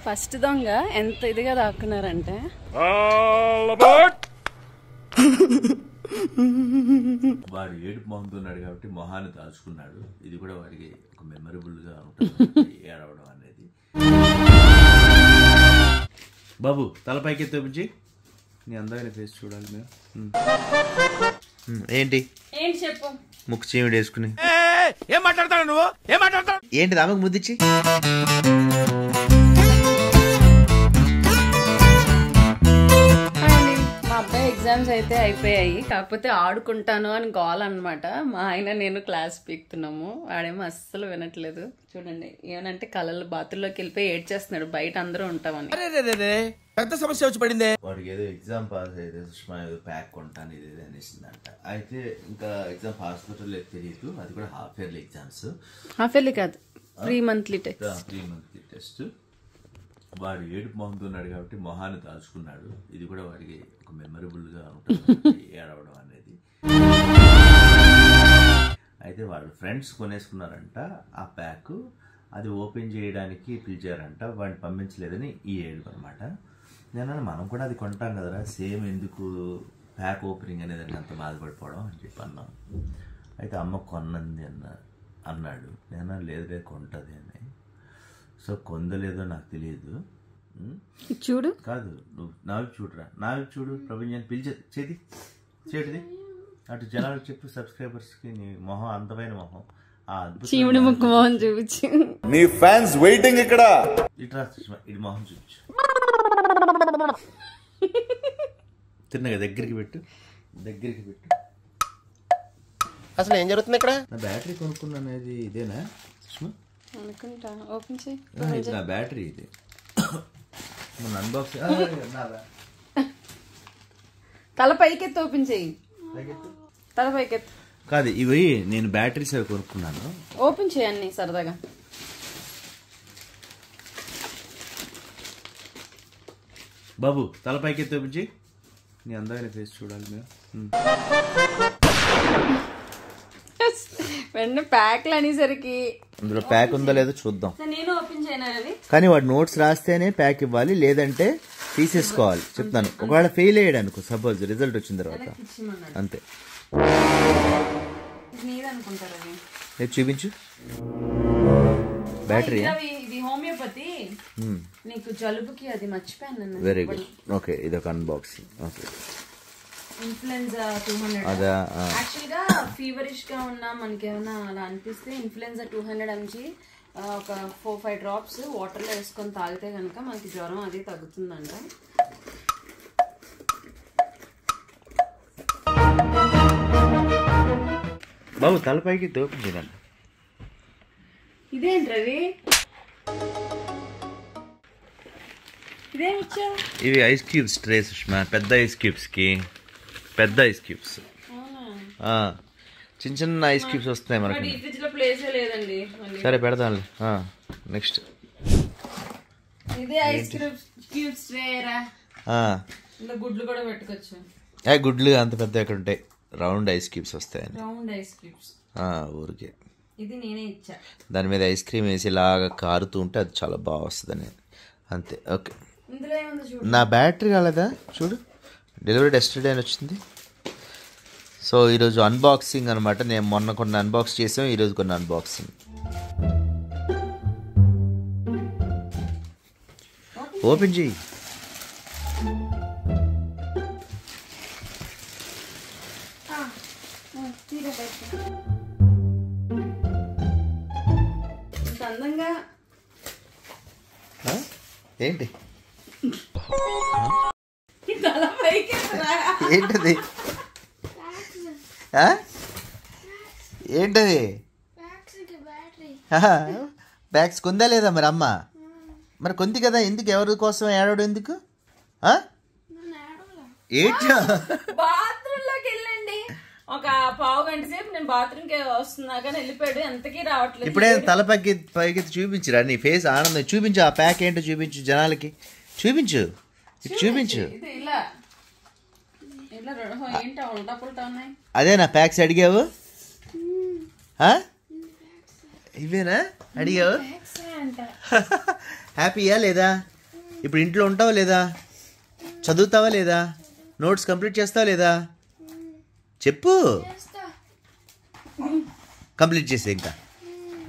First దొంగ ఎంత ఇదిగా దాక్కున్నారంటే వాడు ఏడుపు మొహంతో ఉన్నాడు కాబట్టి మొహాన్ని దాచుకున్నాడు. ఇది కూడా వాడికి ఒక మెమరబుల్ గా ఉంటుంది ఏడవడం అనేది. బాబు తలపైకి తోపించి నీ అందమైన ఫేస్ చూడాలి మేము. ఏంటి ఏంటి చెప్పు. ముక్కు చీమిడి వేసుకుని ఏం మాట్లాడతాడు నువ్వు? ఏం మాట్లాడతాడు? ఏంటి ఆమెకు ముద్దిచ్చి మా అబ్బాయి ఎగ్జామ్స్ అయితే అయిపోయాయి, కాకపోతే ఆడుకుంటాను అని గోల్ అనమాట. మా ఆయన నేను క్లాస్ పీకుతున్నాము, వాడేమో అస్సలు వినట్లేదు. చూడండి ఏమనంటే కళ్ళల్లో బాత్రూంలోకి వెళ్ళిపోయి ఏడ్చేస్తున్నాడు, బయట అందరూ ఉంటామని. పెద్ద సమస్య వచ్చి పడింది. వాడికి ఏదో ఎగ్జామ్ పాస్ అయితే సుష్మా ఏదో ప్యాక్ కొంటాను ఇది అనేసిందంట. అయితే ఇంకా ఎగ్జామ్ హాస్పిటల్ తెలియదు, అది కూడా half yearly exams. Half yearly కాదు, 3 monthly టెస్ట్. వాడు ఏడుపు మొహంతో ఉన్నాడు కాబట్టి మొహాన్ని దాచుకున్నాడు. ఇది కూడా వాడికి ఒక మెమరబుల్ గా ఉంటుంది ఏడవడం అనేది. అయితే వాళ్ళ ఫ్రెండ్స్ కొనేసుకున్నారంట ఆ ప్యాక్, అది ఓపెన్ చేయడానికి పిలిచారంట, వాడిని పంపించలేదని ఈ ఏడుపు అనమాట. నేను మనం కూడా అది కొంటాం కదరా, సేమ్ ఎందుకు ప్యాక్ ఓపెనింగ్ అనేది అంత బాధపడిపోవడం అని చెప్పి అన్నాం. అయితే అమ్మ కొన్నంది అన్నాడు. నేను లేదు కొంటది అని. సో కొందలేదో నాకు తెలియదు. చూడు కాదు నువ్వు నావి చూడరా, నావి చూడు ప్రపంచాన్ని పిలిచే చేతిది అటు జనాలకు చెప్పు, సబ్స్క్రైబర్స్కి నీ మొహం అందమైన మొహం, ఆ చీముడి ముక్కు మొహం చూపించు. నీ ఫ్యాన్స్ వెయిటింగ్ ఇక్కడ. ఇట్రా ఇది మొహం చూపించు. తిన్నగా దగ్గరికి పెట్టు. అసలు ఏం జరుగుతుంది ఇక్కడ? నా బ్యాటరీ కొనుక్కున్నాను, ఇది ఇదేనా సుష్మా? అనుకుంటా. ఓపెన్ చేయి. ఇది నా బ్యాటరీ, ఇది మన అన్బాక్సింగ్. తల పైకెత్తి ఓపెన్ చేయి. తల పైకెత్తి కాదు, ఇవి నేను బ్యాటరీస్ అవి కొనుక్కున్నాను. ఓపెన్ చేయండి సరదాగా. బాబు తలపైకి తోపించి నీ అందమైన ఫేస్ చూడాలి మేము. వెంటనే ప్యాక్లు అనేసరికి అందులో ప్యాక్ ఉందో లేదో చూద్దాం. నేను ఓపెన్ చేయను, కానీ వాడు నోట్స్ రాస్తేనే ప్యాక్ ఇవ్వాలి, లేదంటే తీసేసుకోవాలి. చెప్తాను, ఒకవేళ ఫెయిల్ అయ్యాడు అనుకో, సపోజ్ రిజల్ట్ వచ్చిన తర్వాత అంతే. చూపించు బ్యాటరీ. ఇది హోమియోపతి, నీకు జలుబుకి అది మర్చిపోయాను. Very good. ఓకే, ఇది ఒక అన్బాక్సింగ్. Okay, influenza 200. అదా యాక్చువల్ గా ఫీవరిష్ గా ఉన్నా మనకి ఏమైనా అలా అనిపిస్తే ఇన్ఫ్లుయెన్జా 200 mg ఒక 4-5 drops వాటర్ లో వేసుకొని తాగితే కనుక మనకి జ్వరం అది తగ్గుతుందంట. బాబు తలపైకి తోపించిందంట. ఇదేంటి రవి, ఇదేం ఇచ్చావు? ఇవి ఐస్ క్యూబ్స్ ట్రే సుష్మా, పెద్ద ఐస్ క్యూబ్స్ కి పెద్ద ఐస్ క్యూబ్స్. చిన్న చిన్న ఐస్ క్యూబ్స్ వస్తాయి మనకి. ఫ్రిడ్జ్ లో ప్లేసే లేదండి. సరే పెడతాను. నెక్స్ట్ ఇదే ఐస్ క్యూబ్స్ ట్రేరా, ఇందులో గుడ్లు కూడా పెట్టుకోవచ్చు. గుడ్లు అంత పెద్ద ఎక్కడ ఉంటాయి, రౌండ్ ఐస్ క్యూబ్స్ వస్తాయని. రౌండ్ ఐస్ క్యూబ్స్ ఊరికే. ఇది నేనే ఇచ్చా. దాని మీద ఐస్ క్రీమ్ వేసి ఇలాగా కారుతూ ఉంటే అది చాలా బాగా వస్తుందని అంతే. ఓకే, ఇందులో ఏముందో చూడు. నా బ్యాటరీ కాలేదా చూడు, డెలివరీ ఎస్టర్డే అని వచ్చింది. సో ఈరోజు అన్బాక్సింగ్ అనమాట. నేను మొన్న కొన్ని అన్బాక్స్ చేసాం, ఈరోజు కొన్ని అన్బాక్సింగ్. ఓపెన్ చేయి. అందంగా ఏంటి ఏంటది ఏంటది? బ్యాగ్స్ కొందా లేదా మరి అమ్మ? మరి కొంది కదా, ఎందుకు ఎవరి కోసం ఏడవడం ఎందుకు? బాత్రూంలోకి వెళ్ళండి, ఒక పావు గంట సేపు నేను బాత్రూమ్ కి వస్తున్నా కానీ వెళ్ళిపోయాడు, ఎంతకీ రావట్లేదు. ఇప్పుడే తల పైకి చూపించురా నీ ఫేస్ ఆనందం. చూపించు ఆ ప్యాక్ ఏంటో చూపించు జనాలకి, చూపించు చూపించు. అదే నా ప్యాక్స్ అడిగావు, ఇవేనా అడిగావు? హ్యాపీయా లేదా? ఇప్పుడు ఇంట్లో ఉంటావా లేదా? చదువుతావా లేదా? నోట్స్ కంప్లీట్ చేస్తావా లేదా? చెప్పు. కంప్లీట్ చేసే ఇంకా.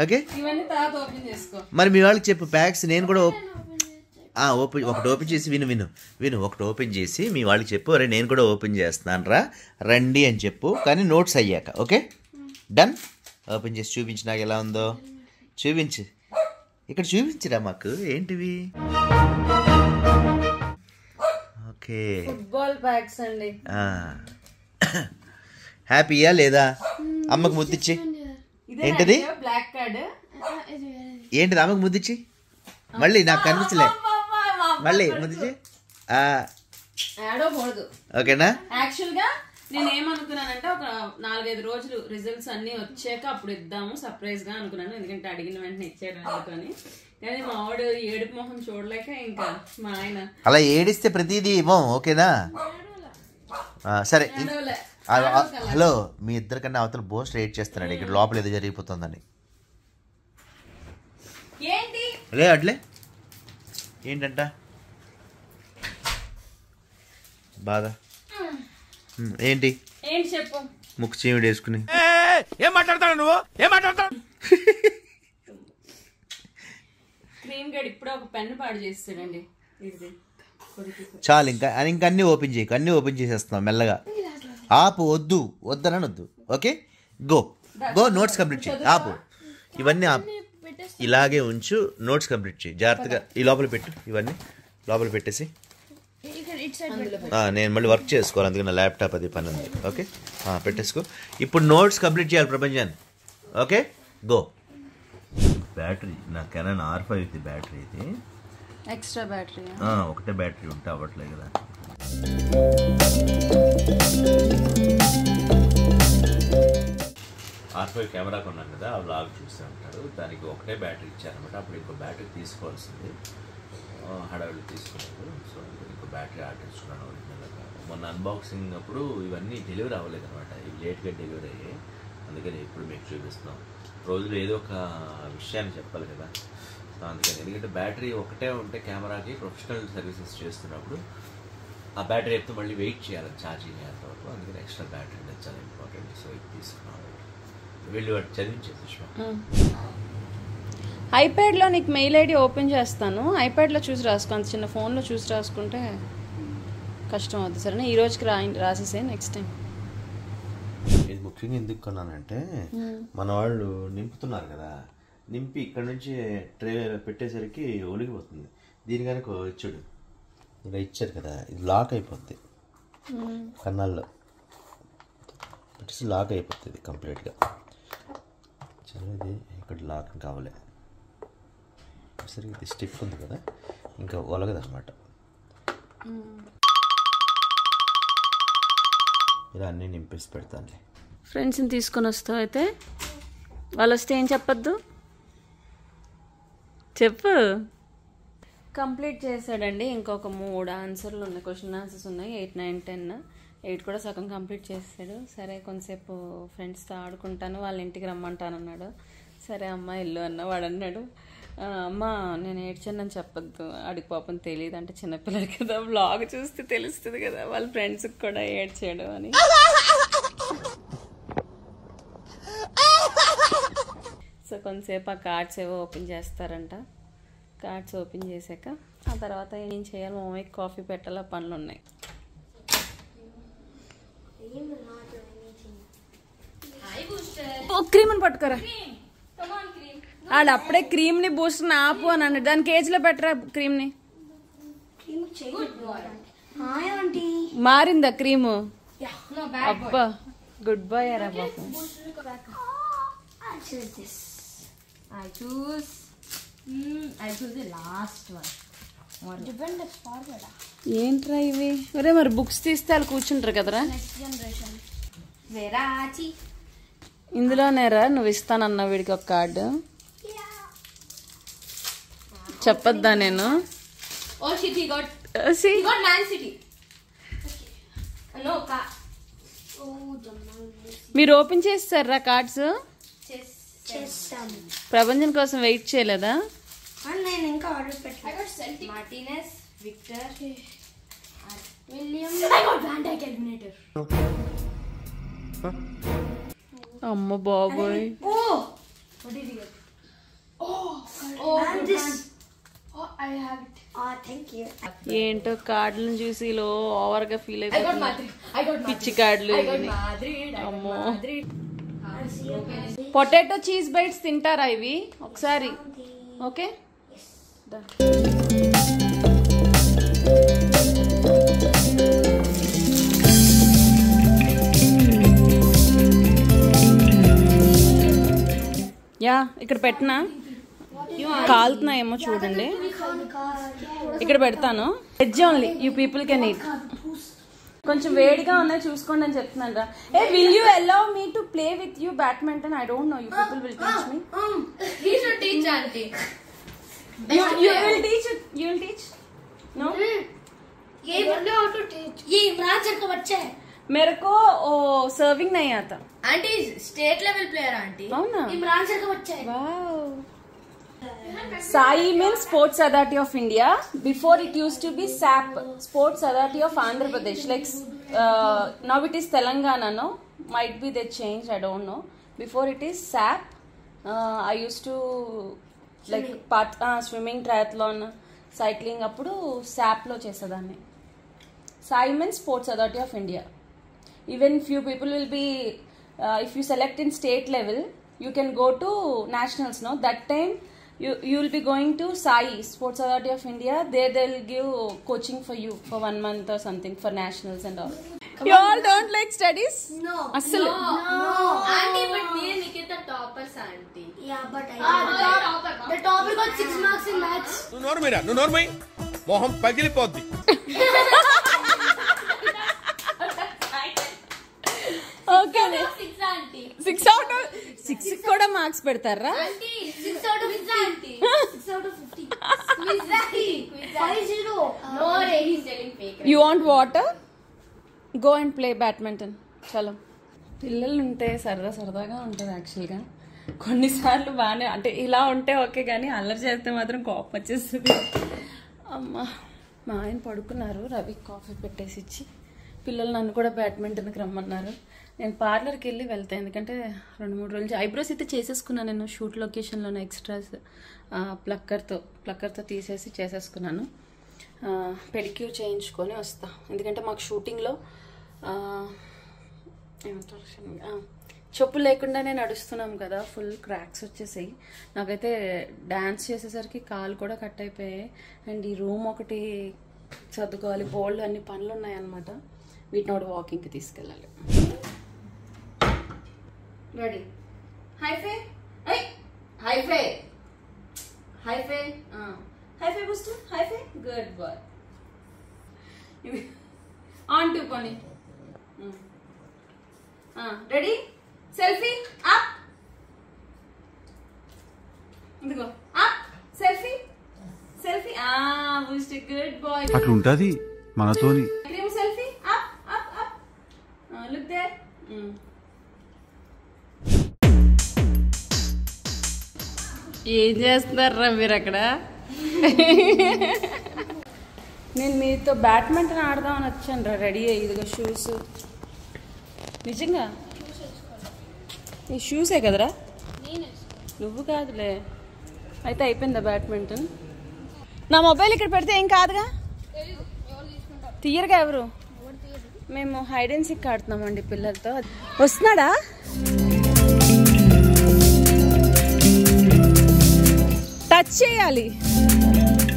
ఓకే, మరి మీ వాళ్ళకి చెప్పు ప్యాక్స్ నేను కూడా ఒకటి ఓపెన్ చేసి విను ఒకటి ఓపెన్ చేసి మీ వాళ్ళకి చెప్పు, అరే నేను కూడా ఓపెన్ చేస్తున్నాను రండి అని చెప్పు, కానీ నోట్స్ అయ్యాక. Okay, done. ఓపెన్ చేసి చూపించి నాకు ఎలా ఉందో చూపించు. ఇక్కడ చూపించరా మాకు ఏంటివి? ఓకే, ఫుట్బాల్ బ్యాగ్స్ అండి. హ్యాపీయా లేదా? అమ్మకు ముద్దిచ్చి. ఏంటిది? Black card. ఏంటిది? అమ్మకు ముద్దిచ్చి. మళ్ళీ నాకు కనిపించలే. మళ్ళీ ముద్దిచ్చి. ఓకేనా? యాక్చువల్ గా నేను ఏమనుకున్నానంటే ఒక 4-5 రోజులు రిజల్ట్స్ అన్ని వచ్చాక అప్పుడు ఇద్దాము సర్ప్రైజ్ గా అనుకున్నాను, ఎందుకంటే అడిగిన వెంటనే ఇచ్చాడు అనుకొని. కానీ మా ఆవిడ ఏడుపు మొహం చూడలేక ఇంకా మా ఆయన అలా ఏడిస్తే ప్రతిదీ ఇవ్వం. ఓకేనా? సరే. హలో, మీ ఇద్దరికన్నా అవతల బోస్ట్ రేట్ చేస్తానండి, ఇక్కడ లోపల ఏదో జరిగిపోతుందని. లే అట్లే ఏంటంట బాధ ఏంటి చెప్పు. ముక్కు చీమిడి వేసుకుని ఏం మాట్లాడతావు నువ్వు? ఏం మాట్లాడతావు? క్రీమ్ గడ్ ఇప్పుడే ఒక పెన్ పాడు చేస్తాడండి. చాలు, ఇంకా అన్ని ఓపెన్ చేయకు, అన్ని ఓపెన్ చేసేస్తున్నాం మెల్లగా. ఆపు, వద్దనని వద్దు. ఓకే, గో నోట్స్ కంప్లీట్ చేయి. ఆపు, ఇవన్నీ ఆపు, ఇలాగే ఉంచు. నోట్స్ కంప్లీట్ చేయి జాగ్రత్తగా. ఈ లోపల పెట్టు, ఇవన్నీ లోపల పెట్టేసి. నేను మళ్ళీ వర్క్ చేసుకోవాలి, అందుకే నా ల్యాప్టాప్ అది పని ఉంది. ఓకే, పెట్టేసుకో. ఇప్పుడు నోట్స్ కంప్లీట్ చేయాలి ప్రపంచాన్ని. Okay, go. బ్యాటరీ నా కెనాన్ R5 బ్యాటరీ ఇది. ఎక్స్ట్రా బ్యాటరీ ఒకటే బ్యాటరీ ఉంటే అవ్వట్లేదు కదా. R5 కెమెరా కొన్నాను కదా, ఆ వ్లాగ్ చూస్తూ ఉంటారు. దానికి ఒకటే బ్యాటరీ ఇచ్చారనమాట. అప్పుడు ఇంకో బ్యాటరీ తీసుకోవాల్సింది, హడావిడి తీసుకున్నాడు. సో ఇంకో బ్యాటరీ ఆర్డర్ ఇచ్చుకున్నాను ఒరిజినల్గా. మొన్న అన్బాక్సింగ్ అప్పుడు ఇవన్నీ డెలివరీ అవ్వలేదు అనమాట, ఇవి లేట్గా డెలివరీ అయ్యాయి. అందుకని ఇప్పుడు మీకు చూపిస్తున్నాం. రోజులో ఏదో ఒక విషయాన్ని చెప్పాలి కదా, అందుకని. ఎందుకంటే బ్యాటరీ ఒకటే ఉంటే కెమెరాకి ప్రొఫెషనల్ సర్వీసెస్ చేస్తున్నప్పుడు ఆ బ్యాటరీ ఎప్పుడు మళ్ళీ వెయిట్ చేయాలి ఛార్జింగ్ అయ్యేంత వరకు. అందుకని ఎక్స్ట్రా బ్యాటరీ అనేది చాలా ఇంపార్టెంట్. సో ఇది తీసుకున్నాం. వెళ్ళి వాటి చదివించే సుష్మా. ఐప్యాడ్లో నీకు మెయిల్ ఐడి ఓపెన్ చేస్తాను, ఐప్యాడ్లో చూసి రాసుకో. అంత చిన్న ఫోన్లో చూసి రాసుకుంటే కష్టం అవుతుంది. సరేనా? ఈ రోజుకి రాసేసే, నెక్స్ట్ టైం. ఇది ముఖ్యంగా ఎందుకు కొన్నానంటే, మన వాళ్ళు నింపుతున్నారు కదా, నింపి ఇక్కడ నుంచి ట్రే పెట్టేసరికి ఒలిగిపోతుంది. దీని కనుక ఇచ్చాడు, ఇలా ఇచ్చారు కదా, ఇది లాక్ అయిపోద్ది కన్నాల్లో పెట్టేసి లాక్ అయిపోతుంది కంప్లీట్గా. చదివి ఇక్కడ లాక్ కావాలి సరే. ఇది స్టిక్ ఉంది కదా, ఇంకా ఒలగదు అనమాట. ఇలా అన్నీ నింపేసి పెడతానులే. ఫ్రెండ్స్ని తీసుకొని వస్తావు అయితే? వాళ్ళు వస్తే ఏం చెప్పొద్దు, చెప్పు. కంప్లీట్ చేశాడండి. ఇంకొక 3 ఆన్సర్లు ఉన్నాయి, క్వశ్చన్ ఆన్సర్స్ ఉన్నాయి. 8, 9, 10, 8 కూడా సగం కంప్లీట్ చేసాడు. సరే కొంతసేపు ఫ్రెండ్స్తో ఆడుకుంటాను, వాళ్ళ ఇంటికి రమ్మంటాను అన్నాడు. సరే అమ్మ ఇల్లు అన్న. వాడు అన్నాడు, అమ్మ నేను ఏడ్చానని చెప్పొద్దు, ఆడికి పాపం తెలియదు అంటే చిన్నపిల్లలు కదా, వ్లాగ్ చూస్తే తెలుస్తుంది కదా, వాళ్ళ ఫ్రెండ్స్కి కూడా ఏడ్చాడు అని. సో కొంతసేపు ఆ కార్డ్స్ ఏవో ఓపెన్ చేస్తారంట. కార్డ్స్ ఓపెన్ చేశాక ఆ తర్వాత ఏం చేయాలి, మా మమ్మీకి కాఫీ పెట్టాలా, పనులు ఉన్నాయి. క్రీమ్ని పట్టుకోరా. ఆడు అప్పుడే క్రీమ్ని బూస్ట్ని ఆపు అని అన్నాడు. దాని కేజీలో పెట్టరా క్రీమ్ని. మారిందా క్రీము? అబ్బా గుడ్ బాయ్ రా బాబు. ఏంట్రా ఇవి? ఒరే మరి బుక్స్ తీస్తే వాళ్ళు కూర్చుంటారు కదరా. ఇందులోనేరా నువ్వు ఇస్తానన్నా వీడికి ఒక కార్డు. చెప్పొద్దా నేను? మీరు ఓపెన్ చేస్తారా కార్డ్స్? ప్రపంచం కోసం వెయిట్ చేయలేదా? నేను ఇంకా ఆర్డర్ పెట్టాను. Victor. William. I got Van Dyke Eliminator. అమ్మ బాబోయ్. Oh! What did he get? And this. Oh, I have it. Thank you. ఏంటో కార్డులను చూసి లో ఓవర్ గా ఫీల్ అయిపోతున్నా. I got పిచ్చి కార్డులు. Madrid. అమ్మో. పొటాటో చీజ్ బైట్స్ తింటారా ఇవి ఒకసారి? ఓకే. యా ఇక్కడ పెట్టినా కాలుతున్నాయేమో చూడండి. ఇక్కడ పెడతాను. Veg only you people can eat. కొంచెం వేడిగా ఉన్నాయి చూసుకోండి అని చెప్తున్నాను రా. Will you allow me to play with you badminton? I don't know. You people will teach me. He should teach auntie. You will teach it. You will teach? No? ये बोलो how to teach. ये Imran sir का बच्चा है. मेरे को serving नहीं आता. Aunty state level player aunty. అవునా? इमरान सर का बच्चा है. Wow. Sai means Sports Authority of India. Before it used to be SAP, Sports Authority of Andhra Pradesh. Like now it is Telangana. No, might be they changed. I don't know. Before it is SAP. I used to like swimming, triathlon, cycling. Appudu SAP lo chesadani. Sai means Sports Authority of India. Even few people will be if you select in state level, you can go to nationals. No, that time you will be going to Sai, Sports Authority of India. There they will give coaching for you for 1 month or something for nationals and all. You all don't like studies? No. Asal. No. Auntie, but me and Nikita toppers, auntie. Yeah, but the topper got 6 marks in maths. నువ్వు నోర్మైరా, నువ్వు నోర్మై. మొహం పగిలిపోద్ది. Okay. 6 auntie. 6 out of 6 కూడా marks పెడతారా? Auntie, 6 out of 50 auntie. 6 out of 50. Exactly. 5-0. No, he's telling fake. You want water? Go and play badminton. చలో. పిల్లలు ఉంటే సరదాగా ఉంటుంది యాక్చువల్గా. కొన్నిసార్లు బాగానే అంటే ఇలా ఉంటే ఓకే, కానీ అల్లరి చేస్తే మాత్రం కోపం వచ్చేస్తుంది. అమ్మ మా ఆయన పడుకున్నారు. రవికి కాఫీ పెట్టేసి ఇచ్చి పిల్లలు నన్ను కూడా బ్యాడ్మింటన్కి రమ్మన్నారు. నేను పార్లర్కి వెళ్ళి వెళ్తాను, ఎందుకంటే 2-3 రోజులు ఐబ్రోస్ అయితే చేసేసుకున్నాను. నేను షూట్ లొకేషన్లోనే ఎక్స్ట్రాస్ ప్లక్కర్తో తీసేసి చేసేసుకున్నాను. పెడిక్యూర్ చేయించుకొని వస్తా, ఎందుకంటే మాకు షూటింగ్లో చెప్పులు లేకుండానే నడుస్తున్నాం కదా, ఫుల్ క్రాక్స్ వచ్చేసాయి. నాకైతే డ్యాన్స్ చేసేసరికి కాలు కూడా కట్ అయిపోయాయి. అండ్ ఈ రూమ్ ఒకటి సర్దుకోవాలి, బోల్డ్ అన్ని పనులు ఉన్నాయన్నమాట. వీటిని ఒకటి వాకింగ్కి తీసుకెళ్ళాలి. Ready? High five high five high five high five Boost high five. Good boy. ఆన్ టు కొని. రెడీ? Selfie up. ఇదిగో up. Selfie selfie. Boost. Good boy. అట్లుంటది మనతోని. Selfie up up up. Look there. ఏం చేస్తున్నారా మీరు అక్కడ? నేను మీతో బ్యాడ్మింటన్ ఆడదామని వచ్చాను రా. రెడీ అయ్యి ఇదిగో షూస్. నిజంగా ఈ షూసే కదరా? నువ్వు కాదులే. అయితే అయిపోయిందా బ్యాడ్మింటన్? నా మొబైల్ ఇక్కడ పెడితే ఏం కాదుగా? తీయరుగా ఎవరు? మేము హైడ్ అండ్ సీక్ ఆడుతున్నామండి పిల్లలతో. వస్తున్నాడా? టచ్ చేయాలి.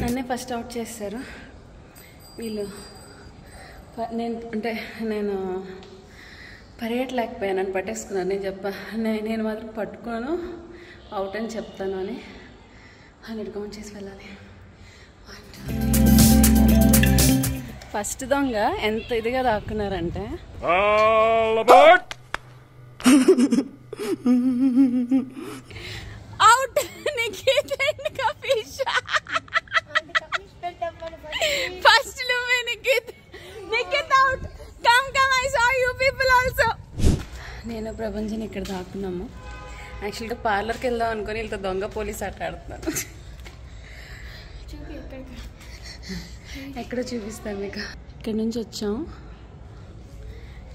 నన్నే ఫస్ట్ అవుట్ చేస్తారు వీళ్ళు. నేను పరిగెట్టలేకపోయాను, నన్ను పట్టేసుకున్నాను. నేను మాత్రం పట్టుకోను, అవుట్ అని చెప్తాను అని 100 కౌంట్ చేసి వెళ్ళాలి. ఫస్ట్ దొంగ ఎంత ఇదిగా దాక్కున్నారంటే అవుట్. ఫస్ట్ నువ్వే Nikhit. Nikhit out. Come I saw you people also. నేను ప్రభంజన్ ఇక్కడ దాక్కున్నాము. యాక్చువల్గా పార్లర్కి వెళ్దాం అనుకుని వీళ్ళతో దొంగ పోలీస్ ఆట ఆడుతున్నాను. ఎక్కడో చూపిస్తాను మీకు. ఇక్కడి నుంచి వచ్చాం.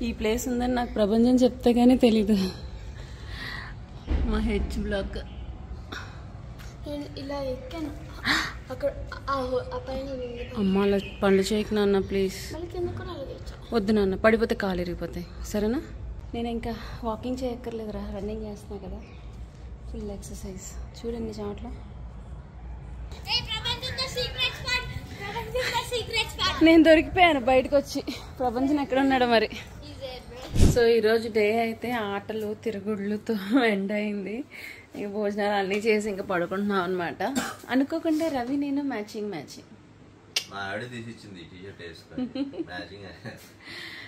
ఈ ప్లేస్ ఉందని నాకు ప్రపంచం చెప్తే కానీ తెలీదు. మా హెచ్ బ్లాక్. నేను ఇలా ఎక్కాను అక్కడ ఆ పైన అమ్మ అలా పనులు చేయకు నాన్న ప్లీజ్. మళ్ళీ కింద కూడా అలాగే వచ్చా. వద్దు నాన్న, పడిపోతే కాలు ఇరిగిపోతాయి సరేనా. నేను ఇంకా వాకింగ్ చేయక్కర్లేదురా, రన్నింగ్ చేస్తున్నా కదా, ఫుల్ ఎక్సర్సైజ్. చూడండి చాట్లో. నేను దొరికిపోయాను బయటకు వచ్చి. ప్రపంచం ఎక్కడ ఉన్నాడో మరి. సో ఈరోజు డే అయితే ఆటలు తిరుగుళ్ళతో ఎండ్ అయింది. ఇక భోజనాలు అన్నీ చేసి ఇంకా పడుకుంటున్నాం అనమాట. అనుకోకుండా రవి నేను మ్యాచింగ్ మా ఆవిడ తీసిచ్చింది టీషర్ట్ వేసుకొని మ్యాచింగ్.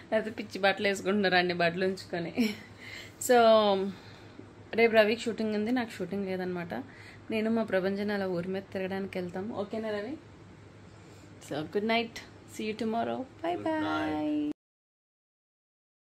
లేకపోతే పిచ్చి బట్టలు వేసుకుంటున్నారు అన్ని బట్టలు ఉంచుకొని. సో రేపు రవికి షూటింగ్ ఉంది, నాకు షూటింగ్ లేదనమాట. నేను మా ప్రభంజన్ అలా ఊరి మీద తిరగడానికి వెళ్తాం. ఓకేనా Ravi? So good night, see you tomorrow, bye bye.